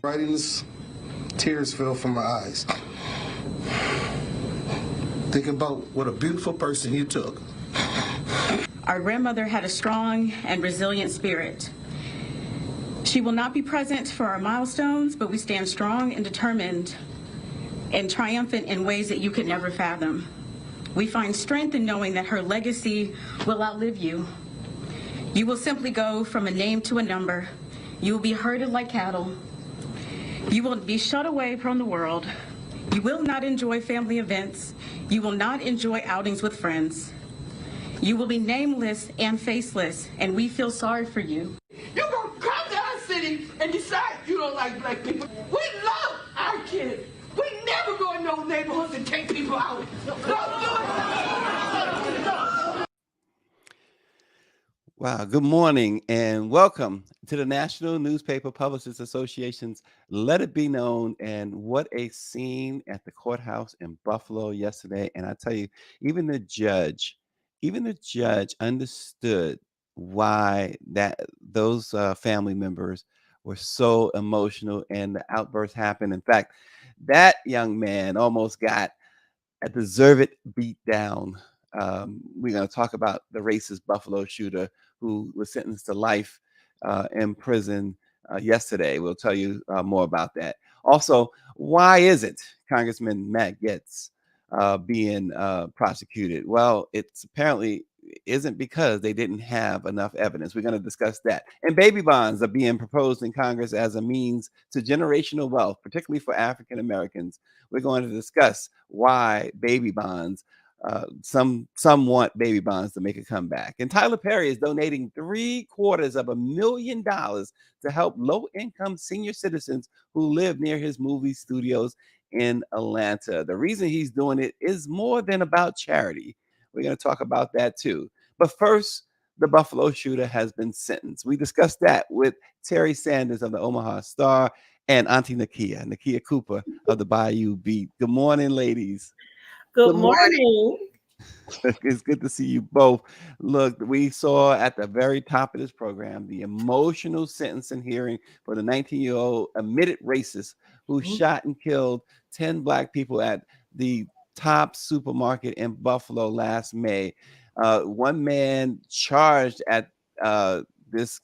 Writing this, tears fell from my eyes. Thinking about what a beautiful person you took. Our grandmother had a strong and resilient spirit. She will not be present for our milestones, but we stand strong and determined and triumphant in ways that you could never fathom. We find strength in knowing that her legacy will outlive you. You will simply go from a name to a number. You will be herded like cattle. You will be shut away from the world. You will not enjoy family events. You will not enjoy outings with friends. You will be nameless and faceless, and we feel sorry for you. You gonna come to our city and decide you don't like black people. We love our kids. We never go in those neighborhoods and take people out. Don't do it. Wow, good morning and welcome to the National Newspaper Publishers Association's Let It Be Known. And what a scene at the courthouse in Buffalo yesterday. And I tell you, even the judge understood why those family members were so emotional and the outburst happened. In fact, that young man almost got a deserved beat down. We're going to talk about the racist Buffalo shooter who was sentenced to life in prison yesterday. We'll tell you more about that. Also, why isn't Congressman Matt Gaetz being prosecuted? Well, it's apparently isn't because they didn't have enough evidence. We're going to discuss that. And baby bonds are being proposed in Congress as a means to generational wealth, particularly for African Americans. We're going to discuss why baby bonds, some want baby bonds to make a comeback. And Tyler Perry is donating $750,000 to help low-income senior citizens who live near his movie studios in Atlanta. The reason he's doing it is more than about charity. We're going to talk about that too. But first, the Buffalo shooter has been sentenced. We discussed that with Terry Sanders of the Omaha Star and Auntie Nakia Cooper of the Bayou Beat. Good morning, ladies. Good morning. It's good to see you both. Look, we saw at the very top of this program the emotional sentencing hearing for the 19-year-old admitted racist who shot and killed 10 Black people at the top supermarket in Buffalo last May. One man charged at this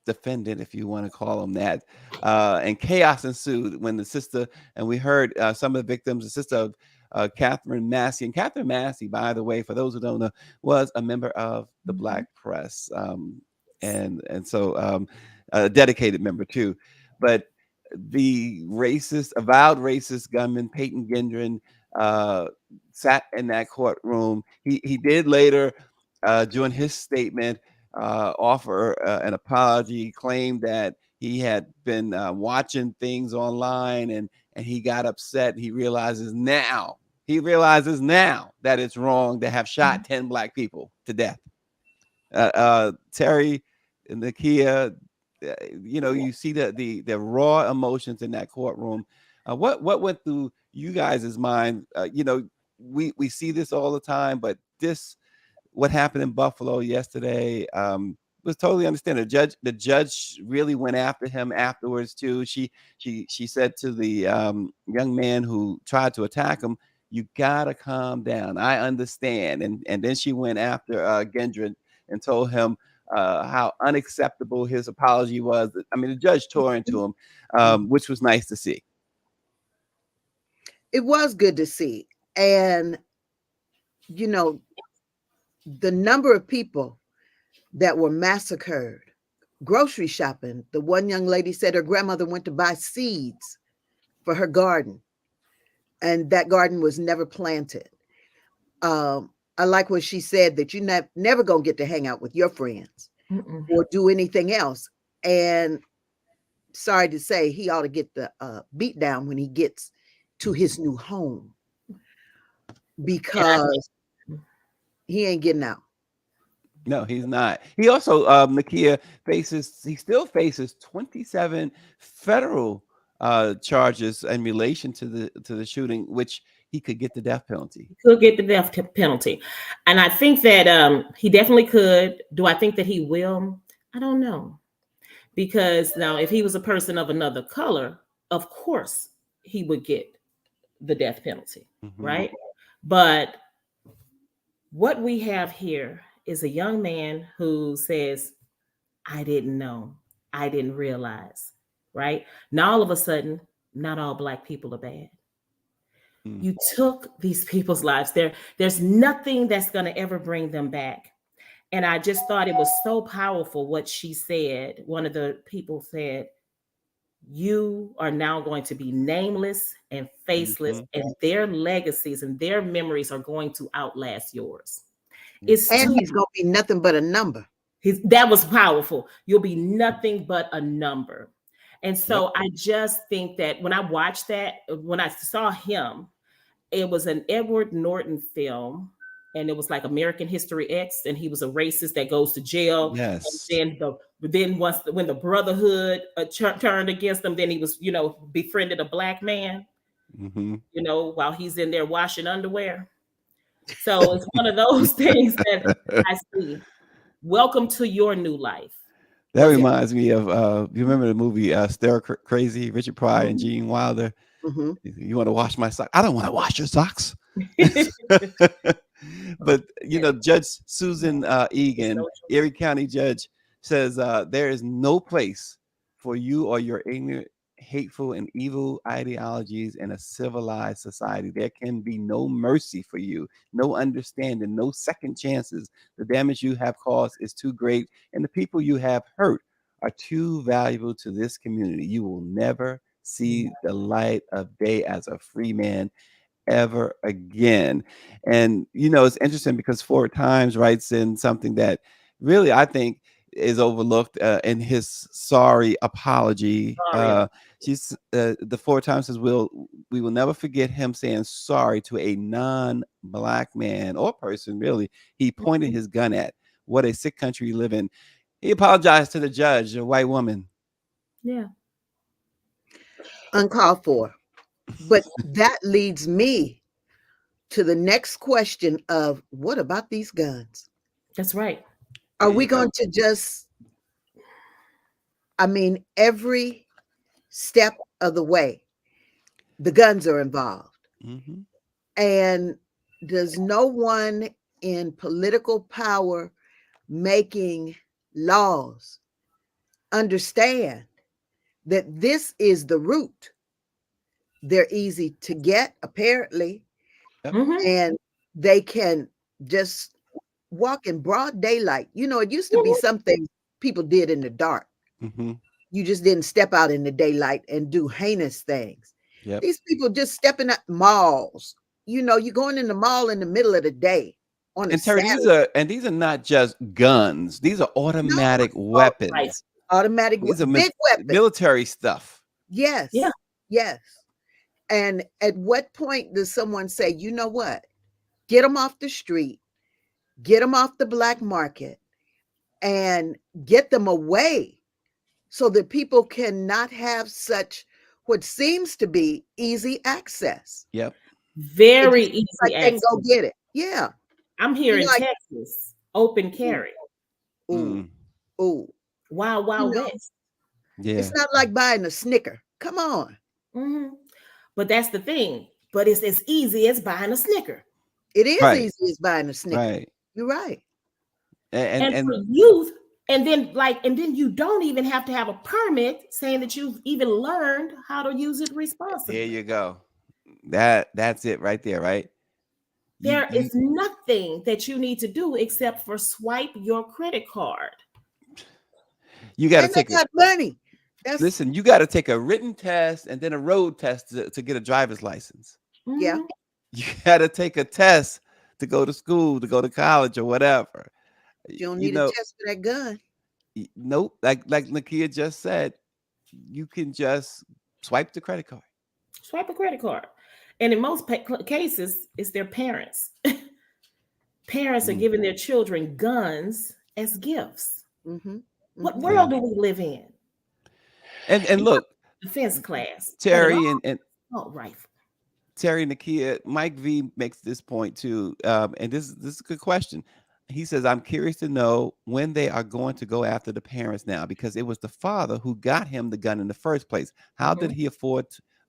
defendant, if you want to call him that, and chaos ensued when the sister, and we heard some of the victims, the sister of Catherine Massey. And Catherine Massey, by the way, for those who don't know, was a member of the Black Press, and so a dedicated member too. But the avowed racist gunman Peyton Gendron sat in that courtroom. He did later, during his statement, offer an apology, claimed that he had been watching things online and he got upset. He realizes now that it's wrong to have shot 10 Black people to death. Terry and Nakia, you see the raw emotions in that courtroom. What went through you guys' mind? We see this all the time, but what happened in Buffalo yesterday was totally understandable. The judge really went after him afterwards too. She said to the young man who tried to attack him, "You gotta calm down. I understand." And then she went after Gendron and told him how unacceptable his apology was. I mean, the judge tore into him, which was nice to see. It was good to see. And, the number of people that were massacred grocery shopping. The one young lady said her grandmother went to buy seeds for her garden, and that garden was never planted. I like what she said, that you're never going to get to hang out with your friends or do anything else. And sorry to say, he ought to get the beat down when he gets to his new home. because he ain't getting out. No, he's not. He also, Nakia he still faces 27 federal charges in relation to the shooting, which he could get the death penalty. Could get the death penalty. And I think that he definitely could. Do I think that he will? I don't know. Because now if he was a person of another color, of course he would get the death penalty, right? But what we have here is a young man who says, I didn't know, I didn't realize, right? Now all of a sudden, not all Black people are bad. You took these people's lives. There's nothing that's going to ever bring them back. And I just thought it was so powerful what she said. One of the people said, you are now going to be nameless and faceless, and their legacies and their memories are going to outlast yours. He's going to be nothing but a number. That was powerful. You'll be nothing but a number. And so I just think that when I watched that, when I saw him, it was an Edward Norton film, and it was like American History X, and he was a racist that goes to jail. Yes. And then when the Brotherhood turned against him, then he was, befriended a Black man, while he's in there washing underwear. So it's one of those things that I see. Welcome to your new life. That reminds me of you remember the movie Stir Crazy, Richard Pryor and Gene Wilder. You want to wash my socks? I don't want to wash your socks. But Judge Susan Egan, Erie County judge, says there is no place for you or your ignorant, hateful, and evil ideologies in a civilized society. There can be no mercy for you, no understanding, no second chances. The damage you have caused is too great, and the people you have hurt are too valuable to this community. You will never see the light of day as a free man ever again. And it's interesting because Ford Times writes in something that really I think is overlooked in his sorry apology. The Ford Times says we will never forget him saying sorry to a non-Black man or person really he pointed his gun at. What a sick country you live in. He apologized to the judge, a white woman. Yeah. Uncalled for. But that leads me to the next question of what about these guns? That's right. Are we going to just, every step of the way, the guns are involved. And does no one in political power making laws understand that this is the root? They're easy to get, apparently, and they can just walk in broad daylight. It used to be something people did in the dark. You just didn't step out in the daylight and do heinous things. These people just stepping at malls. You're going in the mall in the middle of the day. And Terry, these are not just guns. These are automatic weapons. Right. Automatic, these are big weapons. Military stuff. Yes. Yeah. Yes. And at what point does someone say, you know what? Get them off the street, get them off the black market, and get them away so that people cannot have such what seems to be easy access. Yep. Very easy access. And go get it. Yeah. I'm here in Texas, open carry. Ooh. Wild West. Yeah. It's not like buying a Snicker. Come on. But that's the thing. But it's as easy as buying a Snicker. It is easy as buying a Snicker. Right. You're right. And for youth, and then you don't even have to have a permit saying that you've even learned how to use it responsibly. There you go. That's it right there, right? There is nothing that you need to do except for swipe your credit card. You got to take money. Listen, you got to take a written test and then a road test to get a driver's license. Yeah. You got to take a test to go to school, to go to college or whatever. You don't need a test for that gun. Nope. Like Nakia just said, you can just swipe the credit card. Swipe a credit card. And in most cases, it's their parents. Parents are Mm. giving their children guns as gifts. Mm-hmm. What Mhm. world do we live in? And look, Defense class. Terry and Oh, rifle. Terry Nakia, Mike V makes this point too, and this is a good question. He says, "I'm curious to know when they are going to go after the parents now, because it was the father who got him the gun in the first place. How did he afford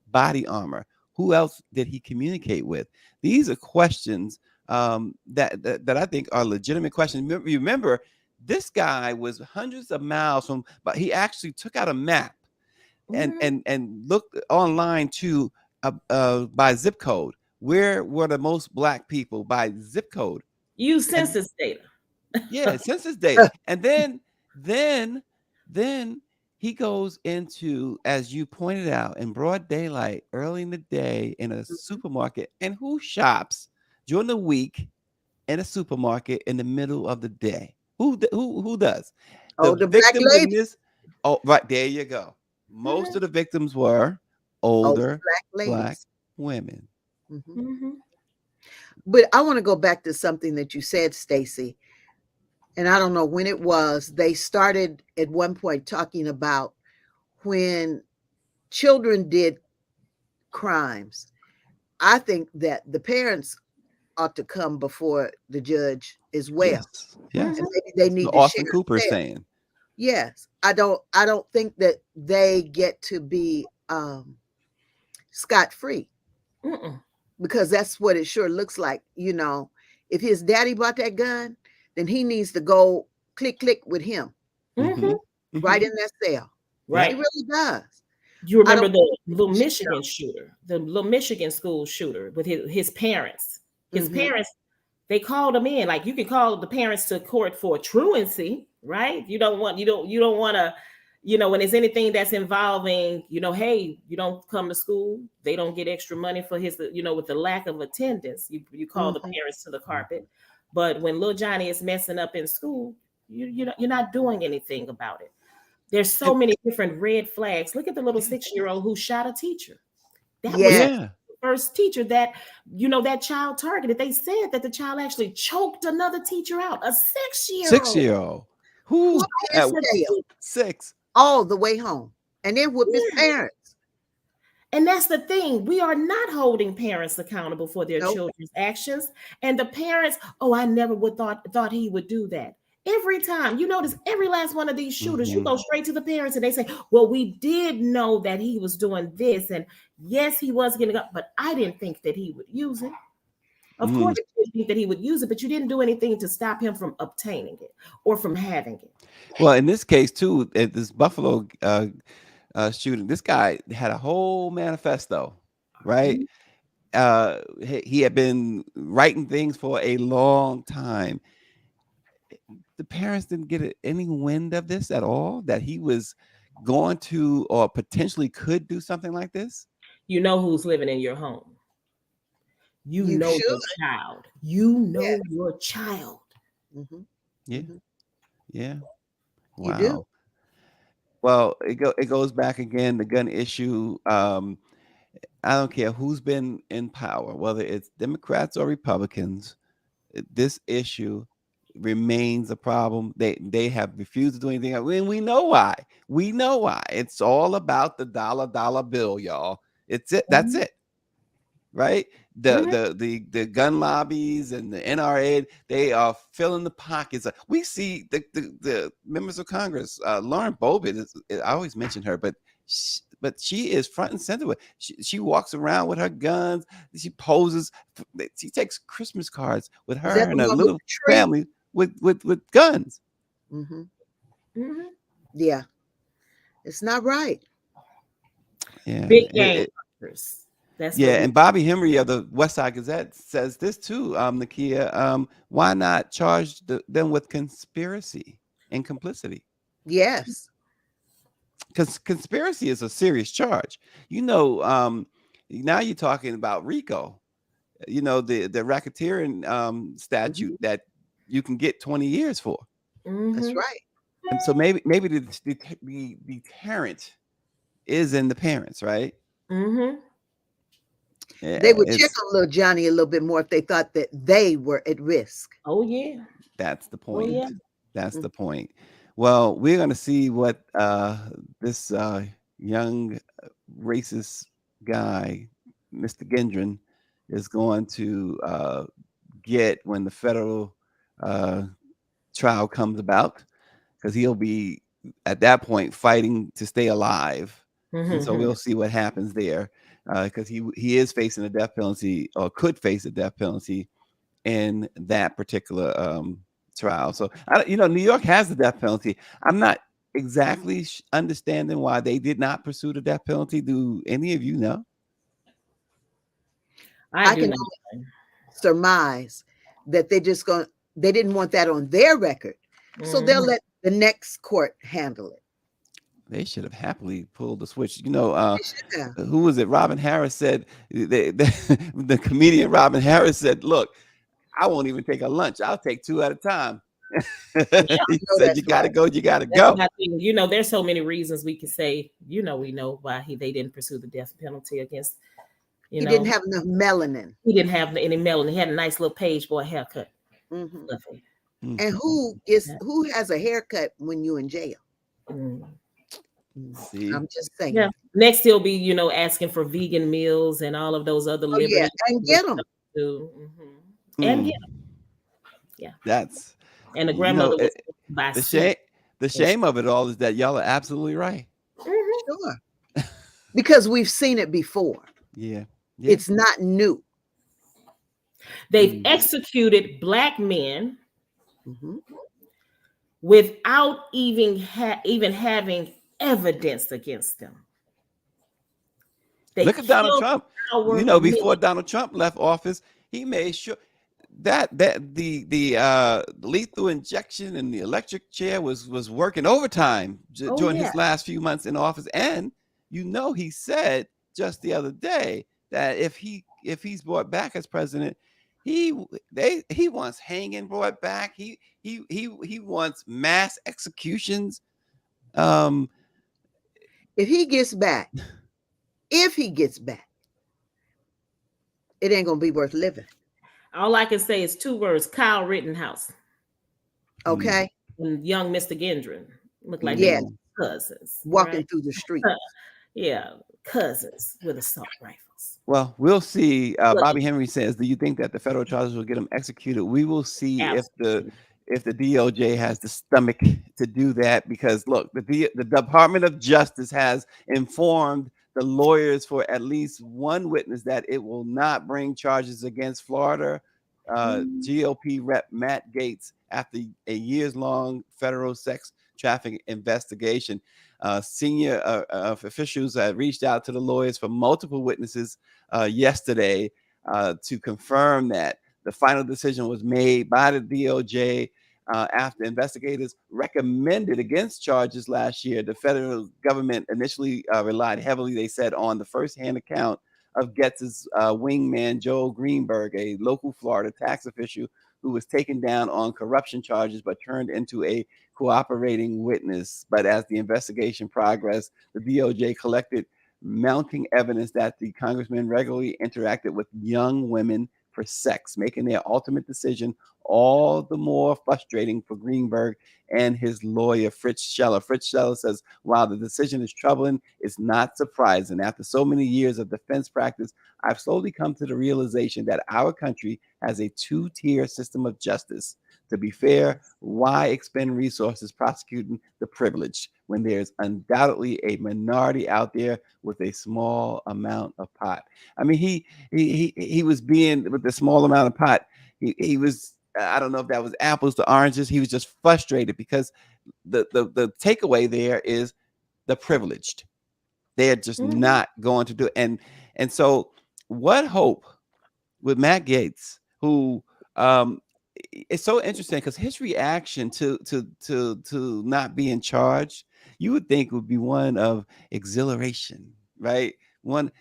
body armor? Who else did he communicate with?" These are questions that I think are legitimate questions. Remember, this guy was hundreds of miles from, but he actually took out a map and looked online too, by zip code. Where were the most black people by zip code? Use And census data. yeah, census data. And then he goes into, as you pointed out, in broad daylight, early in the day, in a supermarket. And who shops during the week in a supermarket in the middle of the day? Who does? Oh, The the black victims in lady. this. Oh, right there you go. Most of the victims were older Black black ladies. women. Mhm. But I want to go back to something that you said, Stacy. And I don't know when it was. They started at one point talking about when children did crimes. I think that the parents ought to come before the judge as well. Yes. And maybe they need to Austin share Cooper is cell. saying. Yes. I don't think that they get to be scot-free, because that's what it sure looks like. You know, if his daddy bought that gun, then he needs to go click with him right in that cell. Right. He really does. You remember don't the think little he should Michigan know. shooter, the little Michigan school shooter with his parents. His Mhm. parents, they called him in. Like, you could call the parents to court for truancy, right? You don't want to, when there's anything that's involving, hey, you don't come to school, they don't get extra money for his, with the lack of attendance. You call the parents to the carpet. But when little Johnny is messing up in school, you're not doing anything about it. There's so many different red flags. Look at the little 6-year-old who shot a teacher. That was Yes. the first teacher that, that child targeted. They said that the child actually choked another teacher out, a 6-year-old. 6-year-old. Who's His at tail 6? all the way home, and then whoop his parents. And that's the thing. We are not holding parents accountable for their Nope. children's actions. And the parents, oh, I never would thought he would do that. Every time, you notice every last one of these shooters, you go straight to the parents and they say, well, we did know that he was doing this. And yes, he was getting up, but I didn't think that he would use it. Of course, you didn't think that he would use it, but you didn't do anything to stop him from obtaining it or from having it. Well, in this case, too, at this Buffalo shooting, this guy had a whole manifesto, right? He had been writing things for a long time. The parents didn't get any wind of this at all, that he was going to or potentially could do something like this. You know who's living in your home. You know should. your child. You know your child. Yeah. Yeah. You Wow. do. Well, it goes back again, the gun issue. I don't care who's been in power, whether it's Democrats or Republicans, this issue remains a problem. They have refused to do anything. I mean, we know why. We know why. It's all about the dollar bill, y'all. It's it. That's it. Right? The gun lobbies and the NRA, they are filling the pockets. We see the members of Congress, Lauren Boebert, I always mention her, but she is front and center with. She walks around with her guns. She poses. She takes Christmas cards with her and a little family with guns. Yeah, it's not right. Yeah, big game. And Bobby Henry of the West Side Gazette says this too, Nakia. Why not charge them with conspiracy and complicity? Yes. Because conspiracy is a serious charge. Now you're talking about RICO. The racketeering statute that you can get 20 years for. That's right. And so maybe the deterrent is in the parents, right? They would check It's on little Johnny a little bit more if they thought that they were at risk. Oh yeah. that's the Oh point. yeah. That's Mm. the point. Well, we're going to see what this young racist guy, Mr. Gendron, is going to get when the federal uh, trial comes about, because he'll be at that point fighting to stay alive. And so Mhm. we'll see what happens there, because he is facing a death penalty, or could face a death penalty in that particular trial. So New York has the death penalty. I'm not exactly understanding why they did not pursue the death penalty. Do any of you know? I I do can know. only surmise that they didn't want that on their record. So they'll Mhm. let the next court handle it. They should have happily pulled the switch. They should have. Who was it? Robin Harris said, the comedian Robin Harris said, "Look, I won't even take a lunch. I'll take two at a time." He No, said, "You that's got to right. go. You got to That's go." what I think. There's so many reasons we could say, we know why they didn't pursue the death penalty against, He didn't have enough melanin. he didn't have any melanin. He had a nice little page boy haircut. Mhm. Fluffy. Mm, And who has a haircut when you in jail? Mm. See, I'm just saying. Yeah. Next, he'll be, asking for vegan meals and all of those other Oh yeah, liberties. and get them. And mm, yeah. that's And the you know grandmother was it, by the sea. shame. The shame of it all is that y'all are absolutely right. Mhm. Sure. Because we've seen it before. Yeah, yeah. It's not new. They've Mm. executed black men Mhm. without even having evidence against them. They Look at Donald killed Trump. our Before men. Donald Trump left office, he made sure that the lethal injection and the electric chair was working overtime Oh during yeah. his last few months in office. And he said just the other day that if he's brought back as president, he wants hanging brought back. He wants mass executions. If he gets back, it ain't gonna be worth living. All I can say is two words: Kyle Rittenhouse Okay. and young Mr. Gendron look like Yeah. they were cousins. Walking Right? through the street. Yeah, cousins with assault rifles. Well, we'll see. Look, Bobby Henry says, "Do you think that the federal charges will get him executed?" We will see absolutely. if the DOJ has the stomach to do that. Because look, the Department of Justice has informed the lawyers for at least one witness that it will not bring charges against Florida GOP rep Matt Gaetz after a years-long federal sex trafficking investigation. Senior officials reached out to the lawyers for multiple witnesses yesterday to confirm that the final decision was made by the DOJ after investigators recommended against charges last year. The federal government initially relied heavily, they said, on the first-hand account of Getz's wingman, Joel Greenberg, a local Florida tax official who was taken down on corruption charges but turned into a cooperating witness. But as the investigation progressed, the DOJ collected mounting evidence that the congressman regularly interacted with young women for sex, making their ultimate decision all the more frustrating for Greenberg and his lawyer, Fritz Scheller. Fritz Scheller says, while the decision is troubling, it's not surprising. After so many years of defense practice, I've slowly come to the realization that our country has a two-tier system of justice. To be fair, why expend resources prosecuting the privileged when there's undoubtedly a minority out there with a small amount of pot? I mean, he was being with the small amount of pot. He was, I don't know if that was apples to oranges. He was just frustrated because the takeaway there is the privileged. They're just not going to do it. And so what hope with Matt Gaetz, who it's so interesting because his reaction to not being charged, you would think would be one of exhilaration, right? One,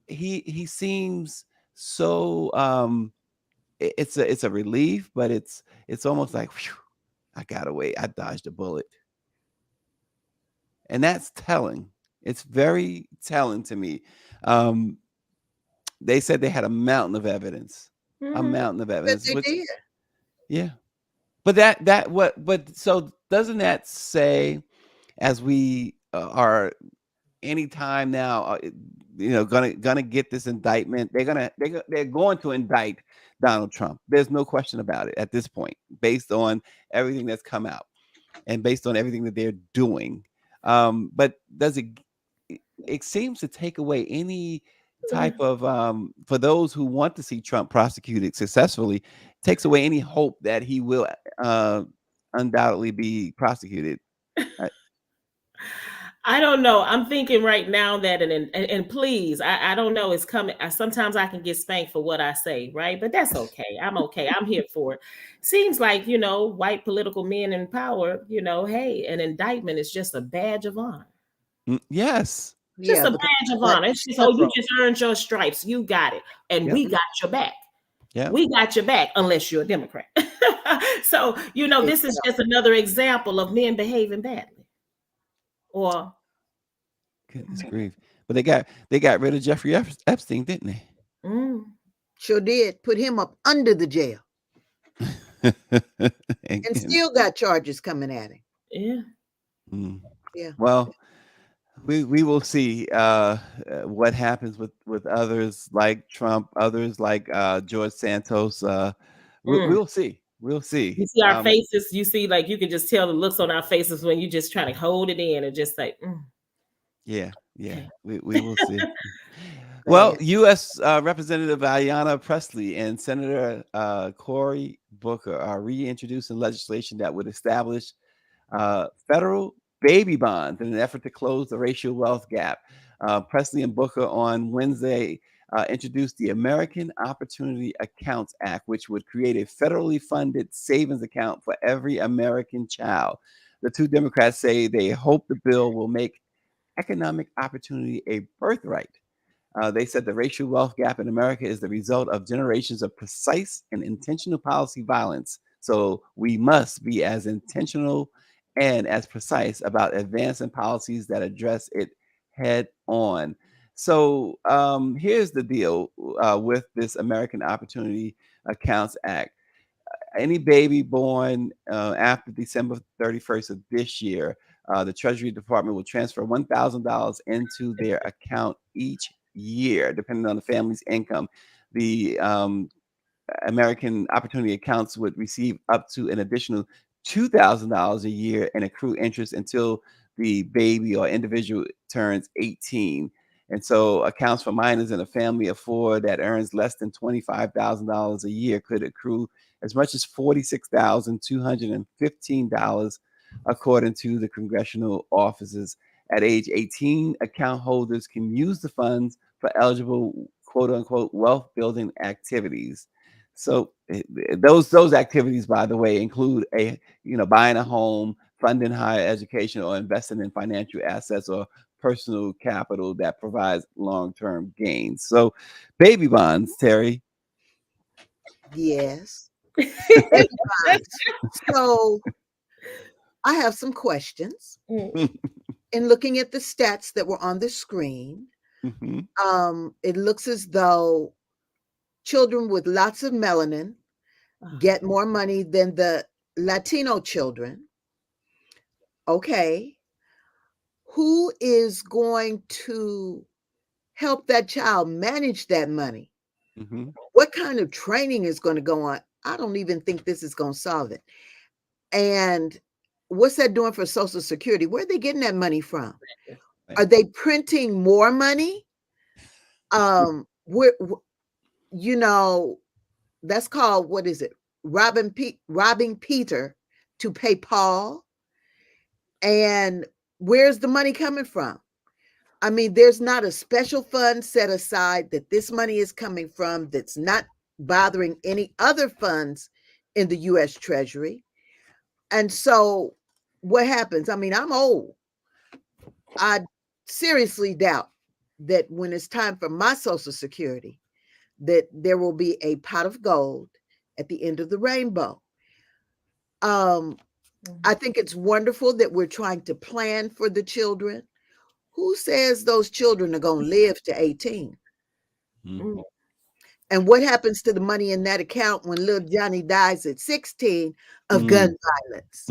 he seems so it's a relief, but it's almost like, whew, I got away, I dodged a bullet. And that's telling. It's very telling to me. they said they had a mountain of evidence, a Mhm. mountain of But evidence. they Which, did. yeah, but that what? But so doesn't that say, as we are anytime now, gonna get this indictment, they're going to indict Donald Trump. There's no question about it at this point, based on everything that's come out and based on everything that they're doing. But does it seems to take away any type of for those who want to see Trump prosecuted successfully, takes away any hope that he will uh, undoubtedly be prosecuted. Uh, I don't know. I'm thinking right now that, and please, I don't know. It's coming. Sometimes I can get spanked for what I say, right? But that's okay. I'm okay. I'm here for it. Seems like, white political men in power, hey, an indictment is just a badge of honor. Yes. Just Yeah, a because badge of that's honor. It's just, you liberal. just earned your stripes. You got it. And Yep. we got your back. Yeah. We got your back, unless you're a Democrat. So, this is just another example of men behaving badly. Or Goodness grief. But they got rid of Jeffrey Epstein, didn't they? Sure did. Put him up under the jail and and still got charges coming at him. yeah. Yeah. Well, we will see what happens with others like Trump, others like George Santos. We'll see. We'll see. You see our faces. You see, like, you can just tell the looks on our faces when you just try to hold it in and just like, Yeah. Okay. We will see. Well, U.S. Representative Ayanna Pressley and Senator Cory Booker are reintroducing legislation that would establish federal baby bonds in an effort to close the racial wealth gap. Pressley and Booker on Wednesday introduced the American Opportunity Accounts Act, which would create a federally funded savings account for every American child. The two Democrats say they hope the bill will make economic opportunity a birthright. They said the racial wealth gap in America is the result of generations of precise and intentional policy violence. So we must be as intentional and as precise about advancing policies that address it head on. So here's the deal with this American Opportunity Accounts Act. Any baby born after December 31st of this year, the Treasury Department will transfer $1,000 into their account each year, depending on the family's income. The American Opportunity Accounts would receive up to an additional $2,000 a year and accrue interest until the baby or individual turns 18. And so accounts for minors in a family of four that earns less than $25,000 a year could accrue as much as $46,215, according to the congressional offices. At age 18, account holders can use the funds for eligible quote unquote wealth building activities. So those activities, by the way, include buying a home, funding higher education, or investing in financial assets or personal capital that provides long-term gains. So baby bonds, Terry. Yes. So I have some questions. In looking at the stats that were on the screen, it looks as though children with lots of melanin get more money than the Latino children. Okay. Who is going to help that child manage that money? What kind of training is going to go on? I don't even think this is going to solve it. And what's that doing for Social Security? Where are they getting that money from? Are they printing more money? That's called, what is it? Robbing Peter to pay Paul. And where's the money coming from? I mean, there's not a special fund set aside that this money is coming from that's not bothering any other funds in the U.S. Treasury. And so what happens? I mean, I'm old. I seriously doubt that when it's time for my Social Security, that there will be a pot of gold at the end of the rainbow. I think it's wonderful that we're trying to plan for the children. Who says those children are going to live to 18? And what happens to the money in that account when little Johnny dies at 16 of gun violence?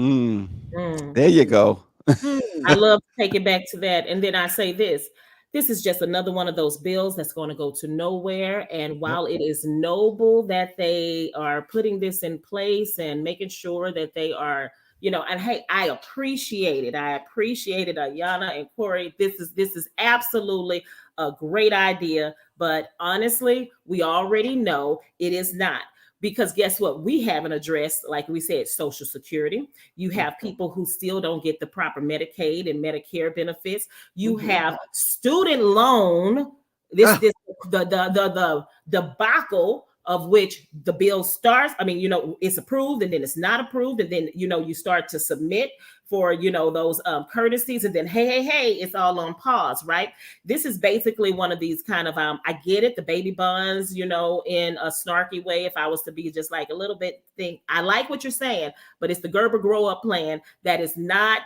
There you go. I love to take it back to that. And then I say this is just another one of those bills that's going to go to nowhere. And while it is noble that they are putting this in place and making sure that they are, and hey, I appreciate it. I appreciated Ayana and Corey. This is absolutely a great idea. But honestly, we already know it is not. Because guess what? We haven't addressed, like we said, Social Security. You have people who still don't get the proper Medicaid and Medicare benefits. You have student loan. The debacle of which the bill starts. I mean, it's approved and then it's not approved, and then you start to submit for those courtesies, and then hey, it's all on pause, right? This is basically one of these kind of I get it, the baby bonds, in a snarky way. If I was to be just like a little bit I like what you're saying, but it's the Gerber grow up plan that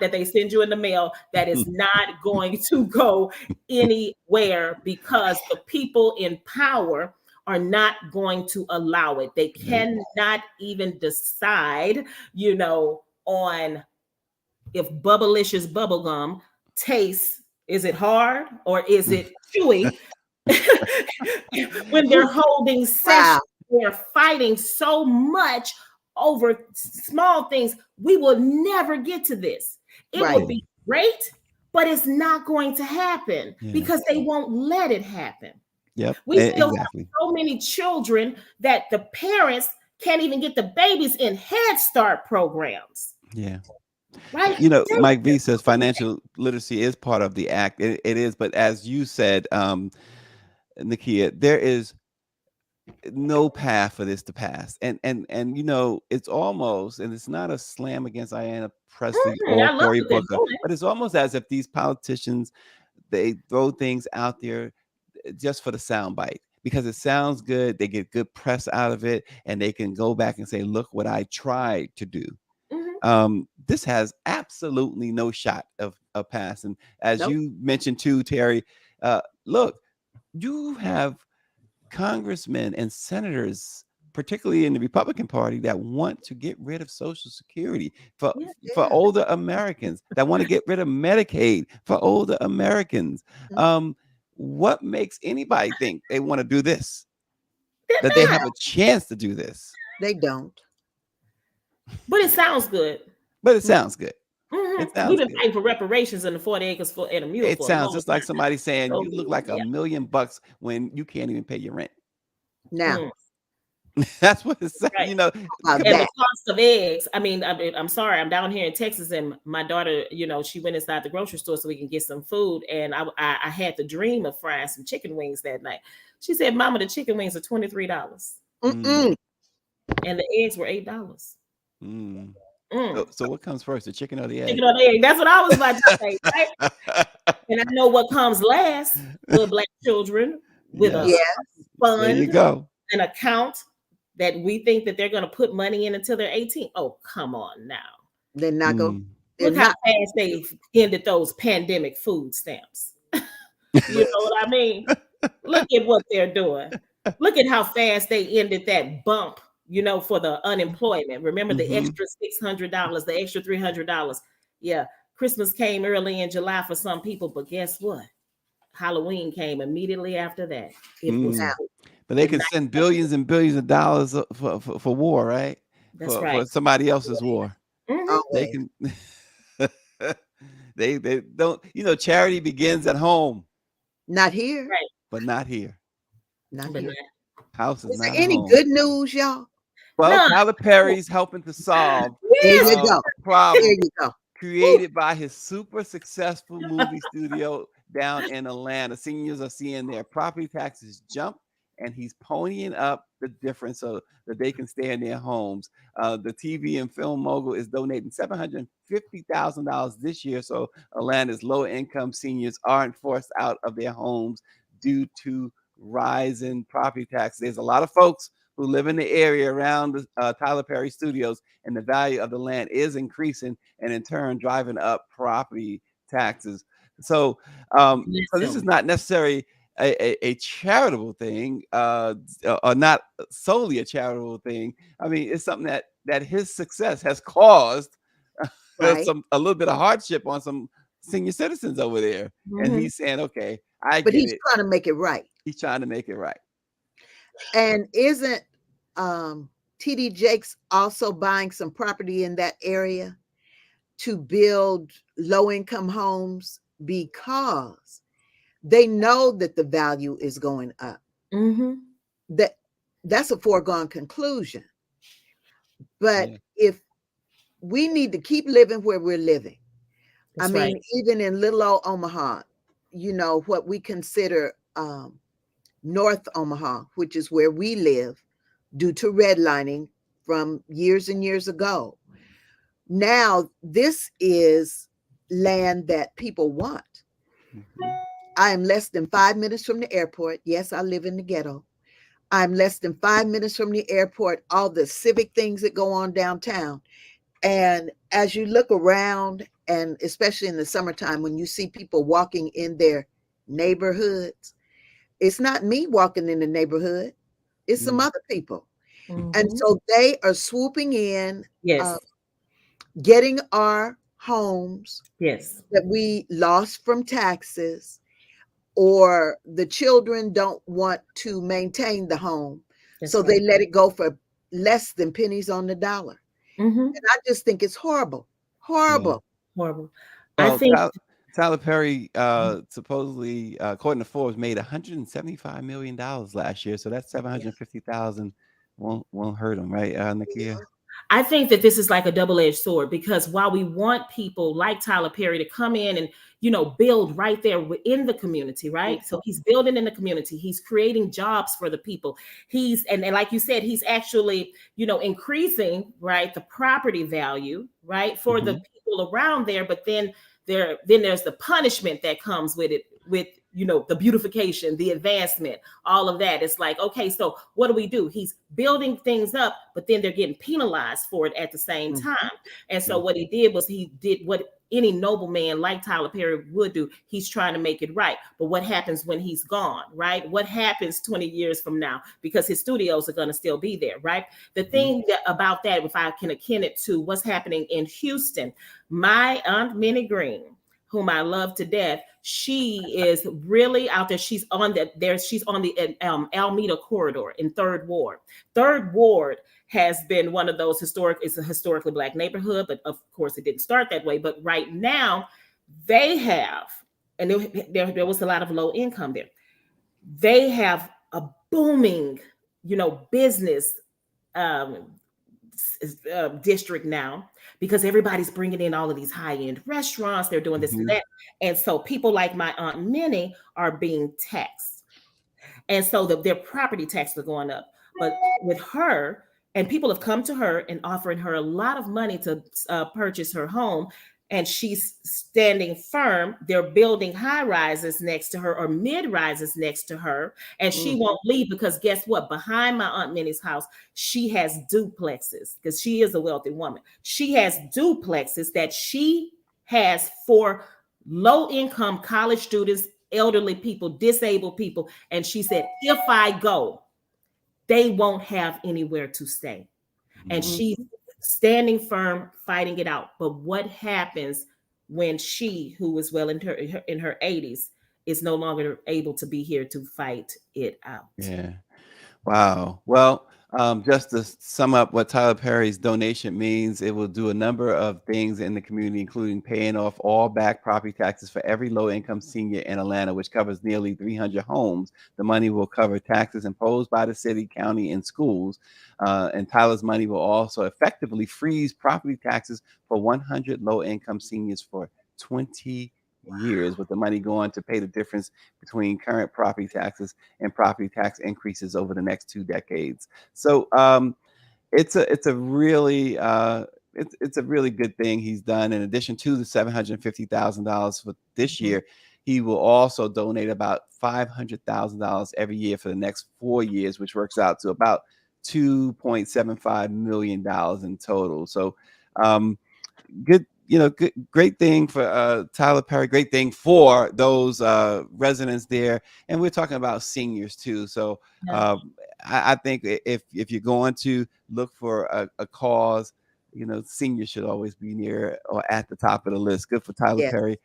they send you in the mail that is not going to go anywhere, because the people in power are not going to allow it. They cannot even decide, on if Bubblicious bubblegum tastes, is it hard or is it chewy? When they're holding sessions, they're fighting so much over small things. We will never get to this. It would be great, but it's not going to happen because they won't let it happen. Yep. We still have so many children that the parents can't even get the babies in Head Start programs. Yeah. Right. Mike V says financial literacy is part of the act. It is, but as you said, Nakia, there is no path for this to pass. And it's almost, and it's not a slam against Ayanna Pressley or Cory Booker, but it's almost as if these politicians, they throw things out there just for the soundbite, because it sounds good. They get good press out of it, and they can go back and say, look what I tried to do. This has absolutely no shot of pass. And as you mentioned too, Terry, look, you have congressmen and senators, particularly in the Republican Party, that want to get rid of Social Security for older Americans, that want to get rid of Medicaid for older Americans. What makes anybody think they want to do this? That they have a chance to do this? They don't. But it sounds good. It sounds good. We've been paying for reparations in the 40 acres and a mule. It sounds just like somebody saying you look like $1 million when you can't even pay your rent. Now, that's what it's saying. Right. And the cost of eggs. I mean, I'm sorry, I'm down here in Texas, and my daughter, she went inside the grocery store so we can get some food, and I had the dream of frying some chicken wings that night. She said, "Mama, the chicken wings are $23, and the eggs were $8." So what comes first, the chicken or the egg? Chicken or the egg. That's what I was about to say. Right? And I know what comes last. Little Black children with a fund. There you go. An account that we think that they're going to put money in until they're 18. Oh, come on now. They're not going. Look how fast they ended those pandemic food stamps. You know what I mean? Look at what they're doing. Look at how fast they ended that bump, for the unemployment. Remember the extra $600, the extra $300. Yeah, Christmas came early in July for some people, but guess what? Halloween came immediately after that. It was but they can send billions and billions of dollars for war, right? That's for somebody else's war. They can. they don't. Charity begins at home. Not here. Right. But not here. Not here. House is there not any home. good news, y'all? Well, Tyler Perry's helping to solve there you go. problem there you go. created by his super successful movie studio down in Atlanta. Seniors are seeing their property taxes jump, and he's ponying up the difference so that they can stay in their homes. The TV and film mogul is donating $750,000 this year, so Atlanta's low-income seniors aren't forced out of their homes due to rising property taxes. There's a lot of folks who live in the area around the Tyler Perry Studios, and the value of the land is increasing, and in turn driving up property taxes. So, so this is not necessarily a charitable thing, or not solely a charitable thing. I mean, it's something that his success has caused Right. a little bit of hardship on some senior citizens over there, and Mhm. he's saying, "Okay, I But get he's it." trying to make it right. He's trying to make it right. And isn't TD Jakes also buying some property in that area to build low-income homes because they know that the value is going up? Mhm. That's a foregone conclusion. But Yeah. if we need to keep living where we're living, I That's mean, right. even in little old Omaha, what we consider North Omaha, which is where we live, due to redlining from years and years ago. Now, this is land that people want. Mhm. I am less than 5 minutes from the airport. Yes, I live in the ghetto. I'm less than 5 minutes from the airport, all the civic things that go on downtown. And as you look around, and especially in the summertime, when you see people walking in their neighborhoods, it's not me walking in the neighborhood, it's some Yeah. other people. And Mhm. so they are swooping in, uh, Yes. getting our homes Yes. that we lost from taxes, or the children don't want to maintain the home. That's So they right. let it go for less than pennies on the dollar. Mhm. And I just think it's horrible. Yeah. Horrible. Horrible. I Well, think Tyler Perry, supposedly, according to Forbes, made $175 million last year. So that's Yeah. 750,000 won't hurt him, right, Nakia? I think that this is like a double-edged sword, because while we want people like Tyler Perry to come in and build right there in the community, right? So he's building in the community, he's creating jobs for the people. He's and like you said, he's actually increasing, right, the property value, right, for the Mhm. people around there. But then there's the punishment that comes with it, with the beautification, the advancement, all of that. It's like, okay, so what do? He's building things up, but then they're getting penalized for it at the same Mhm. time. And so Mhm. what he did was he did what any noble man like Tyler Perry would do. He's trying to make it right. But what happens when he's gone, right? What happens 20 years from now? Because his studios are going to still be there, right? The thing about that, if I can akin it to what's happening in Houston, my Aunt Minnie Green, whom I love to death, she is really out there. She's on the Alameda corridor in Third Ward. Third Ward has been one of those it's a historically Black neighborhood, but of course it didn't start that way. But right now they have, and there was a lot of low income there. They have a booming, business um, district now, because everybody's bringing in all of these high-end restaurants. They're doing this and Mhm. that. And so people like my Aunt Minnie are being taxed. And so their property taxes are going up. But with her, and people have come to her and offering her a lot of money to purchase her home, and she's standing firm. They're building high rises next to her, or mid rises next to her, and she Mhm. won't leave, because guess what? Behind my Aunt Minnie's house, she has duplexes, because she is a wealthy woman. She has duplexes that she has for low income college students, elderly people, disabled people. And she said, if I go, they won't have anywhere to stay. And Mhm. she's standing firm, fighting it out. But what happens when she, who is well in her 80s, is no longer able to be here to fight it out? Yeah. Wow. Well, just to sum up what Tyler Perry's donation means, it will do a number of things in the community, including paying off all back property taxes for every low income senior in Atlanta, which covers nearly 300 homes. The money will cover taxes imposed by the city, county, and schools. And Tyler's money will also effectively freeze property taxes for 100 low income seniors for 20 years, with the money going to pay the difference between current property taxes and property tax increases over the next 2 decades. So it's a really it's a really good thing he's done. In addition to the $750,000 for this Mhm. year, he will also donate about $500,000 every year for the next 4 years, which works out to about $2.75 million in total. So um, good great thing for Tyler Perry, great thing for those residents there. And we're talking about seniors too. So Yeah. I think if you're going to look for a cause, seniors should always be near or at the top of the list. Good for Tyler Yeah. Perry.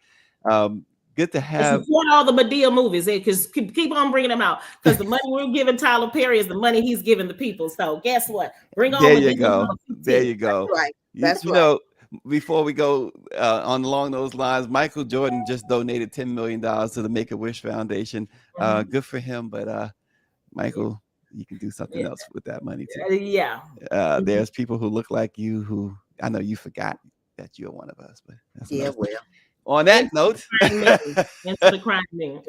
Good to And have. support all the Madea movies, because keep on bringing them out, because the money we're giving Tyler Perry is the money he's giving the people. So guess what? Bring on There Madea you go. movies, There too. you go. Right. You, That's you right. know, before we go on along those lines, Michael Jordan just donated $10 million to the Make-A-Wish Foundation. Mhm. Good for him, but Michael, you can do something Yeah. else with that money too. Yeah. There's people who look like you who I know you forgot that you're one of us, but that's Yeah, another well. story. On that note, Answer the crime name.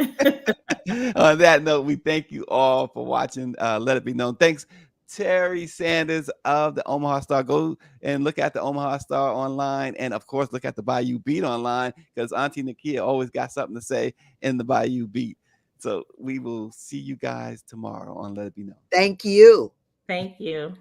on that note, we thank you all for watching. Let it be known. Thanks, Terry Sanders of the Omaha Star. Go and look at the Omaha Star online, and of course, look at the Bayou Beat online, because Auntie Nakia always got something to say in the Bayou Beat. So we will see you guys tomorrow on Let It Be Known. Thank you. Thank you.